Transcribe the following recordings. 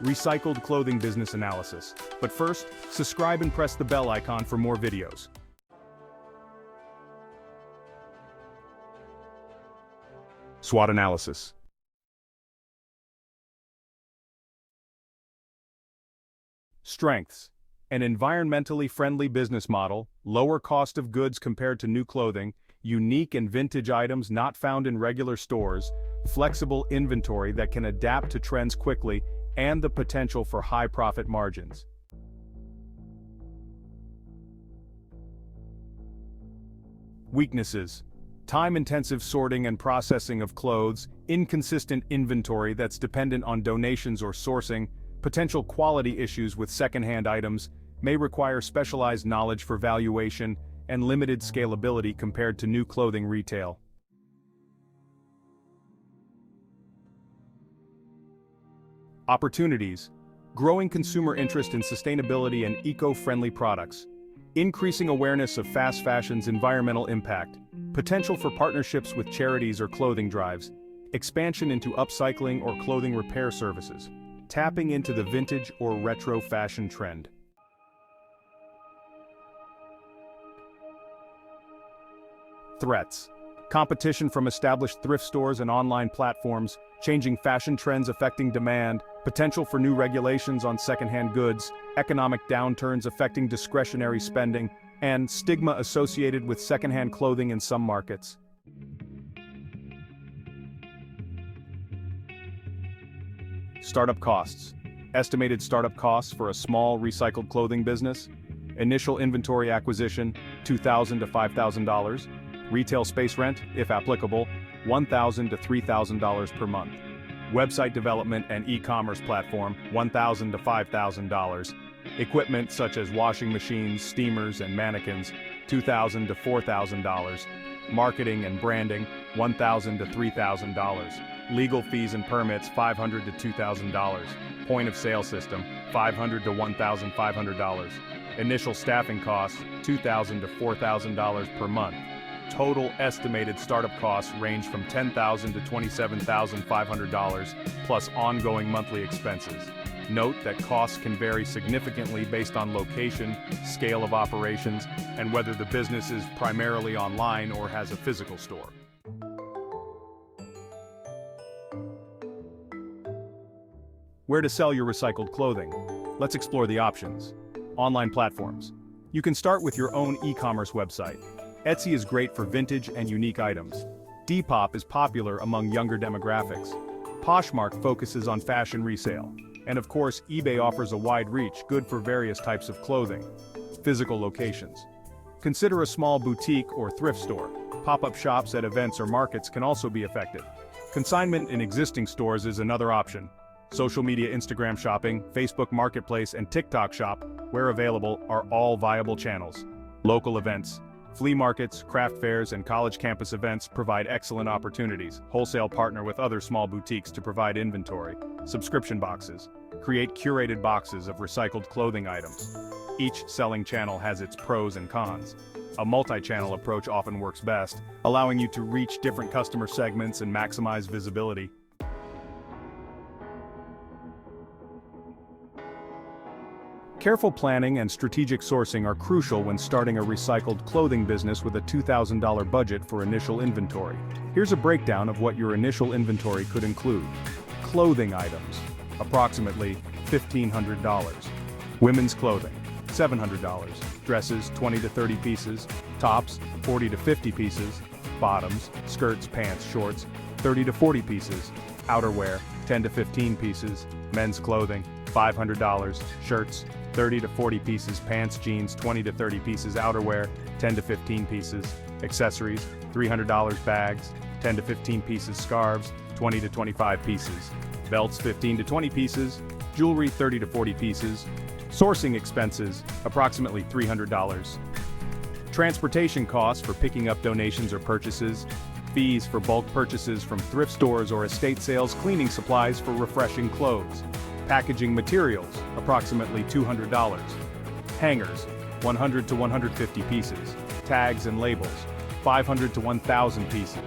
Recycled Clothing Business Analysis. But first, subscribe and press the bell icon for more videos. SWOT Analysis. Strengths. An environmentally friendly business model, lower cost of goods compared to new clothing, unique and vintage items not found in regular stores, flexible inventory that can adapt to trends quickly, and the potential for high profit margins. Weaknesses. Time-intensive sorting and processing of clothes, inconsistent inventory that's dependent on donations or sourcing, potential quality issues with second-hand items, may require specialized knowledge for valuation, and limited scalability compared to new clothing retail. Opportunities. Growing consumer interest in sustainability and eco-friendly products. Increasing awareness of fast fashion's environmental impact. Potential for partnerships with charities or clothing drives. Expansion into upcycling or clothing repair services. Tapping into the vintage or retro fashion trend. Threats. Competition from established thrift stores and online platforms, changing fashion trends affecting demand, potential for new regulations on secondhand goods, economic downturns affecting discretionary spending, and stigma associated with secondhand clothing in some markets. Startup costs. Estimated startup costs for a small recycled clothing business. Initial inventory acquisition, $2,000 to $5,000. Retail space rent, if applicable, $1,000 to $3,000 per month. Website development and e-commerce platform, $1,000 to $5,000. Equipment such as washing machines, steamers, and mannequins, $2,000 to $4,000. Marketing and branding, $1,000 to $3,000. Legal fees and permits, $500 to $2,000. Point of sale system, $500 to $1,500. Initial staffing costs, $2,000 to $4,000 per month. Total estimated startup costs range from $10,000 to $27,500, plus ongoing monthly expenses. Note that costs can vary significantly based on location, scale of operations, and whether the business is primarily online or has a physical store. Where to sell your recycled clothing? Let's explore the options. Online platforms. You can start with your own e-commerce website. Etsy is great for vintage and unique items. Depop is popular among younger demographics. Poshmark focuses on fashion resale. And of course, eBay offers a wide reach, good for various types of clothing. Physical locations. Consider a small boutique or thrift store. Pop-up shops at events or markets can also be effective. Consignment in existing stores is another option. Social media, Instagram shopping, Facebook Marketplace, and TikTok Shop, where available, are all viable channels. Local events. Flea markets, craft fairs, and college campus events provide excellent opportunities. Wholesale partner with other small boutiques to provide inventory. Subscription boxes. Create curated boxes of recycled clothing items. Each selling channel has its pros and cons. A multi-channel approach often works best, allowing you to reach different customer segments and maximize visibility. Careful planning and strategic sourcing are crucial when starting a recycled clothing business with a $2,000 budget for initial inventory. Here's a breakdown of what your initial inventory could include. Clothing items, approximately $1,500. Women's clothing, $700. Dresses, 20 to 30 pieces. Tops, 40 to 50 pieces. Bottoms, skirts, pants, shorts, 30 to 40 pieces. Outerwear, 10 to 15 pieces. Men's clothing, $500. Shirts, 30 to 40 pieces. Pants, jeans, 20 to 30 pieces. Outerwear, 10 to 15 pieces. Accessories, $300. Bags, 10 to 15 pieces. Scarves, 20 to 25 pieces. Belts, 15 to 20 pieces. Jewelry, 30 to 40 pieces. Sourcing expenses, approximately $300. Transportation costs for picking up donations or purchases. Fees for bulk purchases from thrift stores or estate sales. Cleaning supplies for refreshing clothes. Packaging materials, approximately $200. Hangers, 100 to 150 pieces. Tags and labels, 500 to 1,000 pieces.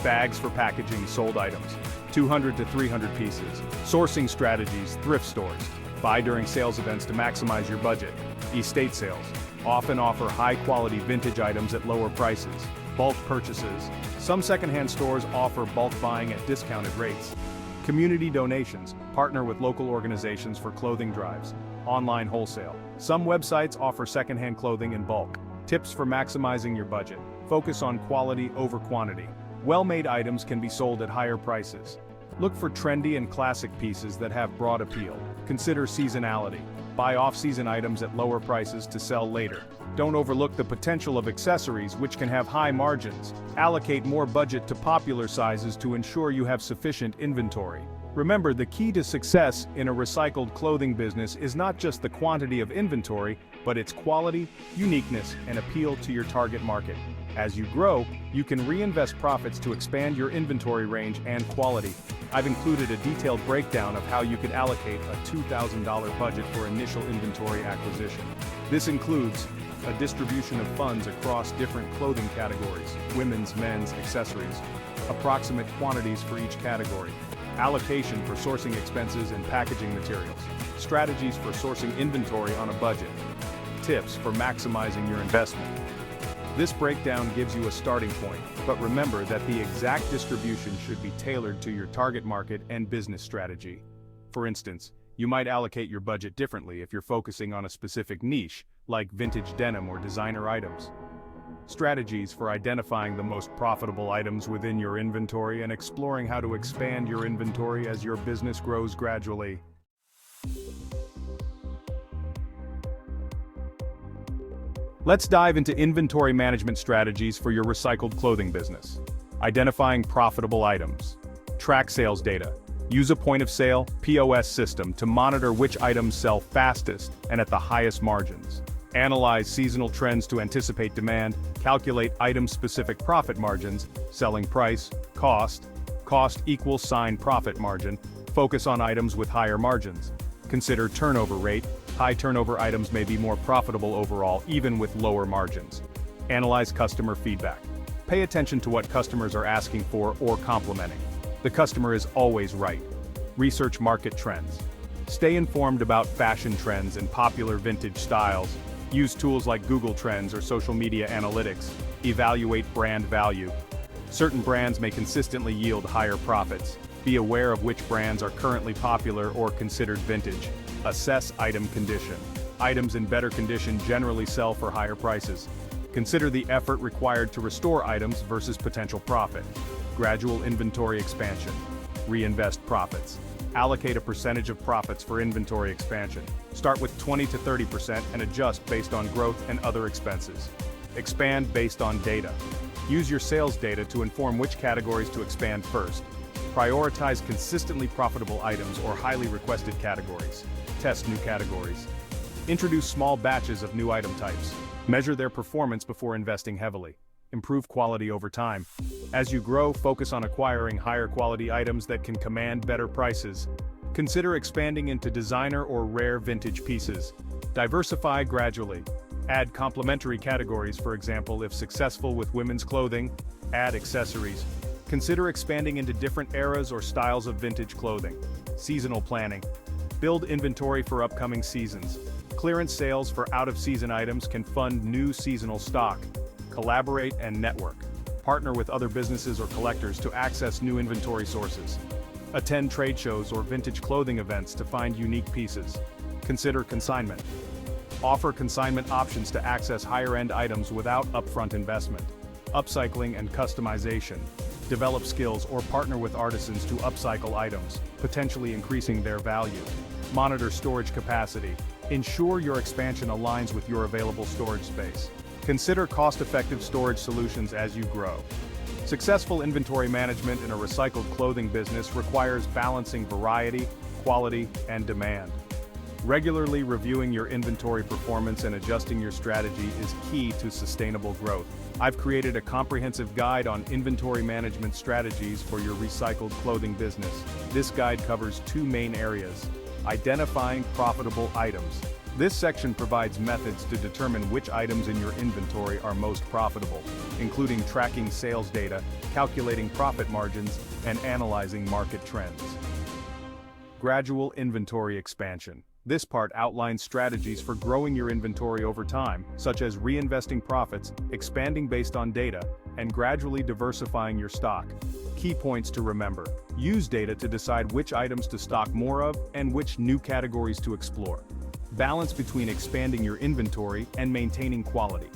Bags for packaging sold items, 200 to 300 pieces. Sourcing strategies, thrift stores. Buy during sales events to maximize your budget. Estate sales often offer high-quality vintage items at lower prices. Bulk purchases. Some secondhand stores offer bulk buying at discounted rates. Community donations. Partner with local organizations for clothing drives. Online wholesale. Some websites offer secondhand clothing in bulk. Tips for maximizing your budget. Focus on quality over quantity. Well-made items can be sold at higher prices. Look for trendy and classic pieces that have broad appeal. Consider seasonality. Buy off-season items at lower prices to sell later. Don't overlook the potential of accessories, which can have high margins. Allocate more budget to popular sizes to ensure you have sufficient inventory. Remember, the key to success in a recycled clothing business is not just the quantity of inventory, but its quality, uniqueness, and appeal to your target market. As you grow, you can reinvest profits to expand your inventory range and quality. I've included a detailed breakdown of how you could allocate a $2,000 budget for initial inventory acquisition. This includes a distribution of funds across different clothing categories, women's, men's, accessories, approximate quantities for each category, allocation for sourcing expenses and packaging materials, strategies for sourcing inventory on a budget, tips for maximizing your investment. This breakdown gives you a starting point, but remember that the exact distribution should be tailored to your target market and business strategy. For instance, you might allocate your budget differently if you're focusing on a specific niche, like vintage denim or designer items. Strategies for identifying the most profitable items within your inventory and exploring how to expand your inventory as your business grows gradually. Let's dive into inventory management strategies for your recycled clothing business. Identifying profitable items. Track sales data. Use a point-of-sale (POS) system to monitor which items sell fastest and at the highest margins. Analyze seasonal trends to anticipate demand. Calculate item-specific profit margins, selling price, cost equals profit margin. Focus on items with higher margins. Consider turnover rate. High turnover items may be more profitable overall, even with lower margins. Analyze customer feedback. Pay attention to what customers are asking for or complimenting. The customer is always right. Research market trends. Stay informed about fashion trends and popular vintage styles. Use tools like Google Trends or social media analytics. Evaluate brand value. Certain brands may consistently yield higher profits. Be aware of which brands are currently popular or considered vintage. Assess item condition. Items in better condition generally sell for higher prices. Consider the effort required to restore items versus potential profit. Gradual inventory expansion. Reinvest profits. Allocate a percentage of profits for inventory expansion. Start with 20 to 30% and adjust based on growth and other expenses. Expand based on data. Use your sales data to inform which categories to expand first. Prioritize consistently profitable items or highly requested categories. Test new categories. Introduce small batches of new item types. Measure their performance before investing heavily. Improve quality over time. As you grow, focus on acquiring higher quality items that can command better prices. Consider expanding into designer or rare vintage pieces. Diversify gradually. Add complementary categories, for example, if successful with women's clothing, add accessories. Consider expanding into different eras or styles of vintage clothing. Seasonal planning. Build inventory for upcoming seasons. Clearance sales for out-of-season items can fund new seasonal stock. Collaborate and network. Partner with other businesses or collectors to access new inventory sources. Attend trade shows or vintage clothing events to find unique pieces. Consider consignment. Offer consignment options to access higher-end items without upfront investment. Upcycling and customization. Develop skills or partner with artisans to upcycle items, potentially increasing their value. Monitor storage capacity. Ensure your expansion aligns with your available storage space. Consider cost-effective storage solutions as you grow. Successful inventory management in a recycled clothing business requires balancing variety, quality, and demand. Regularly reviewing your inventory performance and adjusting your strategy is key to sustainable growth. I've created a comprehensive guide on inventory management strategies for your recycled clothing business. This guide covers two main areas: identifying profitable items. This section provides methods to determine which items in your inventory are most profitable. including tracking sales data, calculating profit margins, and analyzing market trends. Gradual inventory expansion. This part outlines strategies for growing your inventory over time, such as reinvesting profits, expanding based on data, and gradually diversifying your stock. Key points to remember. Use data to decide which items to stock more of and which new categories to explore. Balance between expanding your inventory and maintaining quality.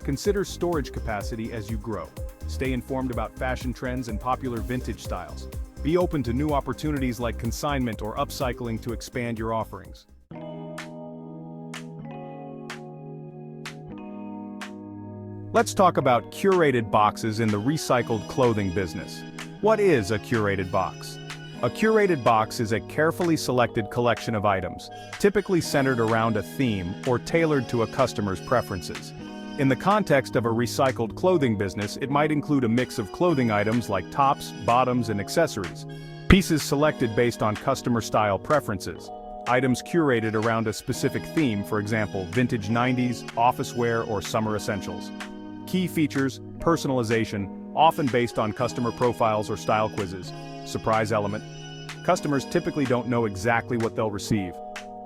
Consider storage capacity as you grow. Stay informed about fashion trends and popular vintage styles. Be open to new opportunities like consignment or upcycling to expand your offerings. Let's talk about curated boxes in the recycled clothing business. What is a curated box? A curated box is a carefully selected collection of items, typically centered around a theme or tailored to a customer's preferences. In the context of a recycled clothing business, it might include a mix of clothing items like tops, bottoms, and accessories. Pieces selected based on customer style preferences. Items curated around a specific theme, for example, vintage 90s, office wear, or summer essentials. Key features: personalization, often based on customer profiles or style quizzes. Surprise element. Customers typically don't know exactly what they'll receive.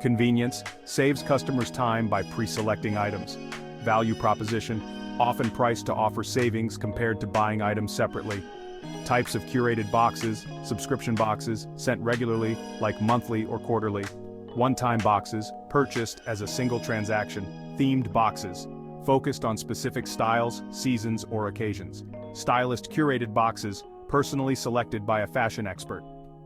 Convenience, saves customers time by pre-selecting items. Value proposition, often priced to offer savings compared to buying items separately. Types of curated boxes: subscription boxes, sent regularly, like monthly or quarterly. One-time boxes, purchased as a single transaction. Themed boxes, focused on specific styles, seasons, or occasions. Stylist curated boxes, personally selected by a fashion expert.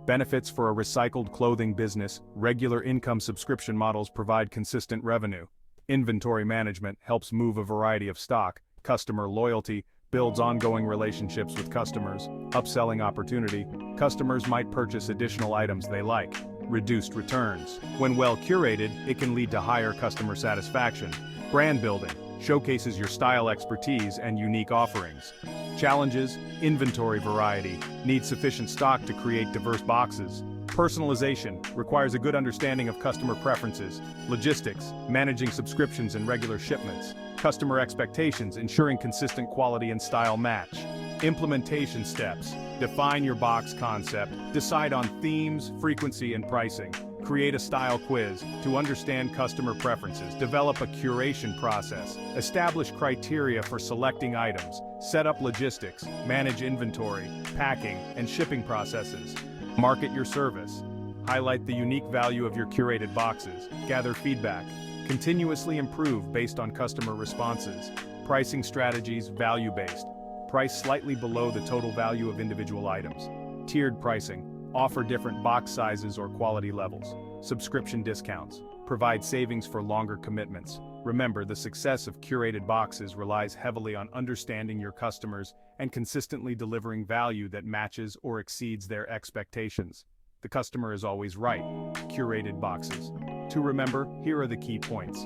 Benefits for a recycled clothing business: regular income subscription models provide consistent revenue. Inventory management helps move a variety of stock. Customer loyalty builds ongoing relationships with customers. Upselling opportunity: customers might purchase additional items they like. Reduced returns. When well curated, it can lead to higher customer satisfaction. Brand building showcases your style expertise and unique offerings. Challenges: inventory variety. Need sufficient stock to create diverse boxes. Personalization requires a good understanding of customer preferences. Logistics, managing subscriptions and regular shipments. Customer expectations, ensuring consistent quality and style match. Implementation steps: define your box concept, decide on themes, frequency, and pricing. Create a style quiz to understand customer preferences. Develop a curation process. Establish criteria for selecting items. Set up logistics, manage inventory, packing, and shipping processes. Market your service. Highlight the unique value of your curated boxes. Gather feedback. Continuously improve based on customer responses. Pricing strategies: value-based. Price slightly below the total value of individual items. Tiered pricing. Offer different box sizes or quality levels. Subscription discounts. Provide savings for longer commitments. Remember, the success of curated boxes relies heavily on understanding your customers and consistently delivering value that matches or exceeds their expectations. The customer is always right. Curated boxes. To remember, here are the key points.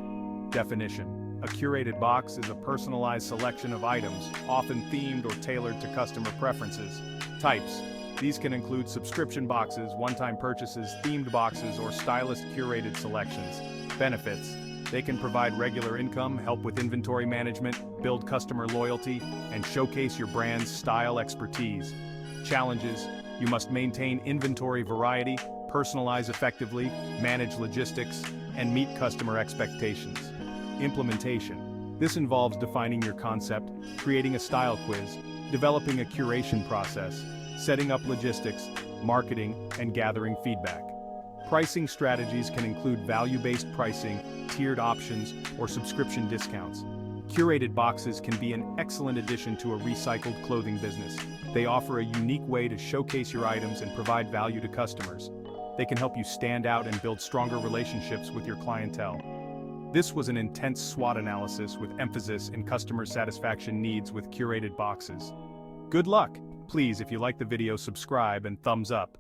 Definition: a curated box is a personalized selection of items, often themed or tailored to customer preferences. Types: these can include subscription boxes, one-time purchases, themed boxes, or stylist curated selections. Benefits: they can provide regular income, help with inventory management, build customer loyalty, and showcase your brand's style expertise. Challenges: you must maintain inventory variety, personalize effectively, manage logistics, and meet customer expectations. Implementation: this involves defining your concept, creating a style quiz, developing a curation process, setting up logistics, marketing, and gathering feedback. Pricing strategies can include value-based pricing, tiered options, or subscription discounts. Curated boxes can be an excellent addition to a recycled clothing business. They offer a unique way to showcase your items and provide value to customers. They can help you stand out and build stronger relationships with your clientele. This was an intense SWOT analysis with emphasis in customer satisfaction needs with curated boxes. Good luck! Please, if you like the video, subscribe and thumbs up.